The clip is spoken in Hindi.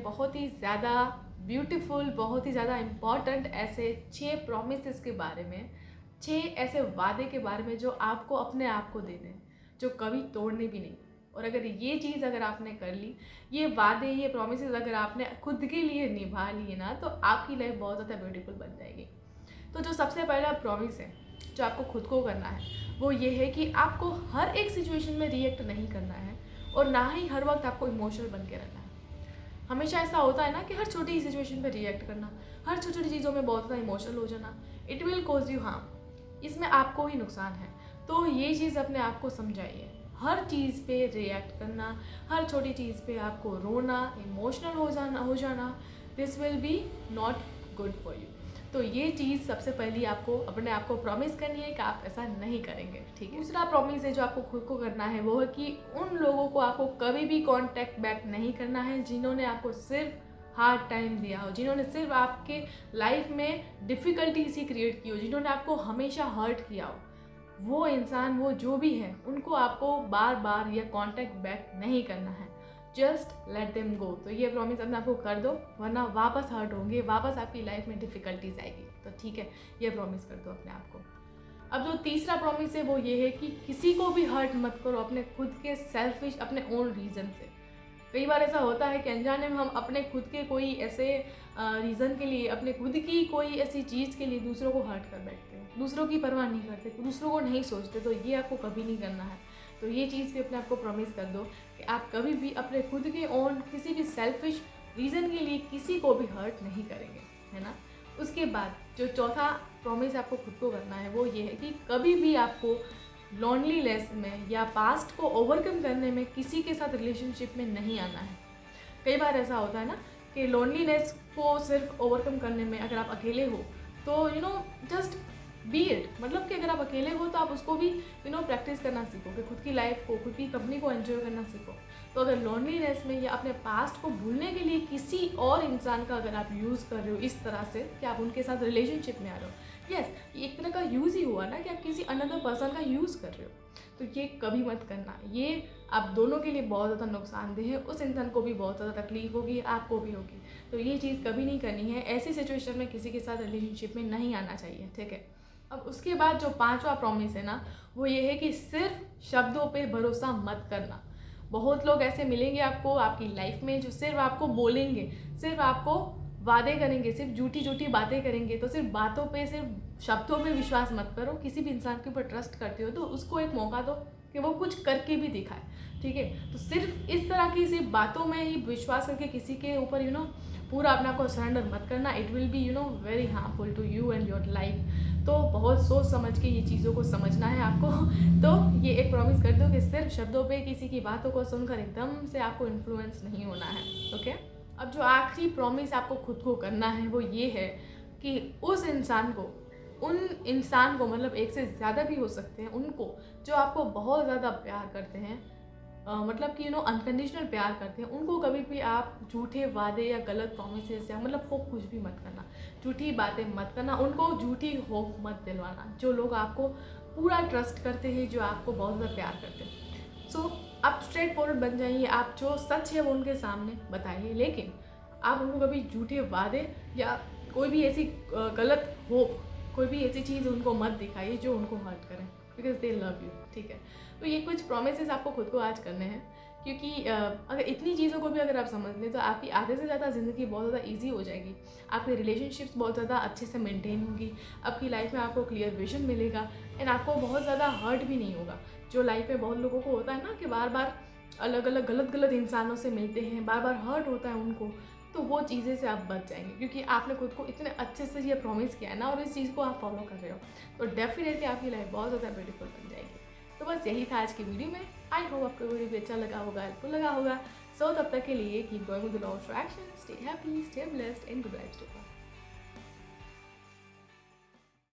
बहुत ही ज़्यादा ब्यूटीफुल, बहुत ही ज़्यादा इम्पॉर्टेंट ऐसे 6 प्रॉमिसेस के बारे में, 6 ऐसे वादे के बारे में जो आपको अपने आप को देने हैं, जो कभी तोड़ने भी नहीं। और अगर ये चीज़ अगर आपने कर ली, ये वादे, ये प्रॉमिसेस अगर आपने खुद के लिए निभा लिए ना, तो आपकी लाइफ बहुत ज़्यादा ब्यूटीफुल बन जाएगी। तो जो सबसे पहला प्रॉमिस है जो आपको खुद को करना है, वो ये है कि आपको हर एक सिचुएशन में रिएक्ट नहीं करना है और ना ही हर वक्त आपको इमोशनल बन के रहना है। हमेशा ऐसा होता है ना कि हर छोटी सिचुएशन पे रिएक्ट करना, हर छोटी छोटी चीज़ों में बहुत ज़्यादा इमोशनल हो जाना, it will cause you harm. इसमें आपको ही नुकसान है। तो ये चीज़ अपने आप को समझाइए। हर चीज़ पे रिएक्ट करना, हर छोटी चीज़ पे आपको रोना, इमोशनल हो जाना, this will be not good for you. तो ये चीज़ सबसे पहली आपको अपने आप को प्रॉमिस करनी है कि आप ऐसा नहीं करेंगे, ठीक है। दूसरा प्रॉमिस है जो आपको खुद को करना है, वो है कि उन लोगों को आपको कभी भी कांटेक्ट बैक नहीं करना है जिन्होंने आपको सिर्फ हार्ड टाइम दिया हो, जिन्होंने सिर्फ आपके लाइफ में डिफ़िकल्टी सी क्रिएट की हो, जिन्होंने आपको हमेशा हर्ट किया हो। वो इंसान, वो जो भी है, उनको आपको बार बार या कांटेक्ट बैक नहीं करना है। Just let them go. तो ये प्रॉमिस अपने आपको कर दो, वरना वापस हर्ट होंगे, वापस आपकी लाइफ में डिफ़िकल्टीज आएगी। तो ठीक है, ये प्रॉमिस कर दो अपने आप को। अब जो तीसरा प्रॉमिस है वो ये है कि किसी को भी हर्ट मत करो अपने खुद के सेल्फिश, अपने ओन रीज़न से। कई बार ऐसा होता है कि अनजाने में हम अपने खुद के कोई ऐसे रीज़न के लिए, अपने खुद की कोई ऐसी चीज़ के लिए दूसरों को हर्ट कर बैठते हैं, दूसरों की परवाह नहीं करते, दूसरों को नहीं सोचते। तो ये आपको कभी नहीं करना है। तो ये चीज़ भी अपने आप को प्रॉमिस कर दो कि आप कभी भी अपने खुद के ओन किसी भी सेल्फिश रीज़न के लिए किसी को भी हर्ट नहीं करेंगे, है ना। उसके बाद जो चौथा प्रॉमिस आपको खुद को करना है वो ये है कि कभी भी आपको लॉनलीनेस में या पास्ट को ओवरकम करने में किसी के साथ रिलेशनशिप में नहीं आना है। कई बार ऐसा होता है ना कि लोनलीनेस को सिर्फ ओवरकम करने में, अगर आप अकेले हो तो जस्ट बी इट। मतलब कि अगर आप अकेले हो तो आप उसको भी प्रैक्टिस करना सीखो कि खुद की लाइफ को, खुद की कंपनी को एंजॉय करना सीखो। तो अगर लोनलीनेस में या अपने पास्ट को भूलने के लिए किसी और इंसान का अगर आप यूज़ कर रहे हो इस तरह से कि आप उनके साथ रिलेशनशिप में आ रहे हो, यस, ये एक तरह का यूज़ ही हुआ ना कि आप किसी अनदर पर्सन का यूज़ कर रहे हो। तो ये कभी मत करना। ये आप दोनों के लिए बहुत ज़्यादा नुकसानदेह है। उस इंसान को भी बहुत ज़्यादा तकलीफ होगी, आपको भी होगी। तो ये चीज़ कभी नहीं करनी है। ऐसी सिचुएशन में किसी के साथ रिलेशनशिप में नहीं आना चाहिए, ठीक है। अब उसके बाद जो पांचवा प्रॉमिस है ना, वो ये है कि सिर्फ शब्दों पे भरोसा मत करना। बहुत लोग ऐसे मिलेंगे आपको आपकी लाइफ में जो सिर्फ आपको बोलेंगे, सिर्फ आपको वादे करेंगे, सिर्फ झूठी झूठी बातें करेंगे। तो सिर्फ बातों पे, सिर्फ शब्दों पे विश्वास मत करो। किसी भी इंसान के ऊपर ट्रस्ट करते हो तो उसको एक मौका दो कि वो कुछ करके भी दिखाए, ठीक है। तो सिर्फ इस तरह की सिर्फ बातों में ही विश्वास करके किसी के ऊपर पूरा अपने आप को सरेंडर मत करना। It will be very harmful to you and your life. तो बहुत सोच समझ के ये चीज़ों को समझना है आपको। तो ये एक प्रॉमिस कर दो कि सिर्फ शब्दों पे किसी की बातों को सुनकर एकदम से आपको इन्फ्लुएंस नहीं होना है, ओके। अब जो आखिरी प्रॉमिस आपको खुद को करना है वो ये है कि उस इंसान को, उन इंसान को, मतलब एक से ज़्यादा भी हो सकते हैं, उनको जो आपको बहुत ज़्यादा प्यार करते हैं, मतलब कि अनकंडीशनल प्यार करते हैं, उनको कभी भी आप झूठे वादे या गलत प्रॉमिसेस या मतलब होप कुछ भी मत करना, झूठी बातें मत करना, उनको झूठी होप मत दिलवाना। जो लोग आपको पूरा ट्रस्ट करते हैं, जो आपको बहुत ज़्यादा प्यार करते हैं, सो आप स्ट्रेट फॉरवर्ड बन जाइए। आप जो सच है वो उनके सामने बताइए, लेकिन आप उनको कभी झूठे वादे या कोई भी ऐसी गलत होप, कोई भी ऐसी चीज़ उनको मत दिखाइए जो उनको हर्ट करें, बिकॉज दे लव यू, ठीक है। तो ये कुछ प्रोमिसेस आपको खुद को आज करने हैं, क्योंकि अगर इतनी चीज़ों को भी अगर आप समझ लें तो आपकी आधे से ज़्यादा ज़िंदगी बहुत ज़्यादा ईजी हो जाएगी। आपकी रिलेशनशिप्स बहुत ज़्यादा अच्छे से मेंटेन होगी, आपकी लाइफ में आपको क्लियर विजन मिलेगा एंड आपको बहुत ज़्यादा हर्ट भी नहीं होगा। जो लाइफ में बहुत लोगों को होता है ना कि बार बार अलग अलग गलत गलत इंसानों से मिलते हैं, बार बार हर्ट होता है उनको, तो वो चीज़ें से आप बच जाएंगे क्योंकि आपने खुद को इतने अच्छे से ये प्रॉमिस किया है ना और इस चीज़ को आप फॉलो कर रहे हो। तो डेफिनेटली आपकी लाइफ बहुत ज़्यादा ब्यूटीफुल बन जाएगी। तो बस यही था आज की वीडियो में। आई होप आपको वीडियो भी अच्छा लगा होगा, हेल्पफुल लगा होगा। सो तब तक के लिए keep going with the law of attraction, stay happy, stay blessed and good vibes to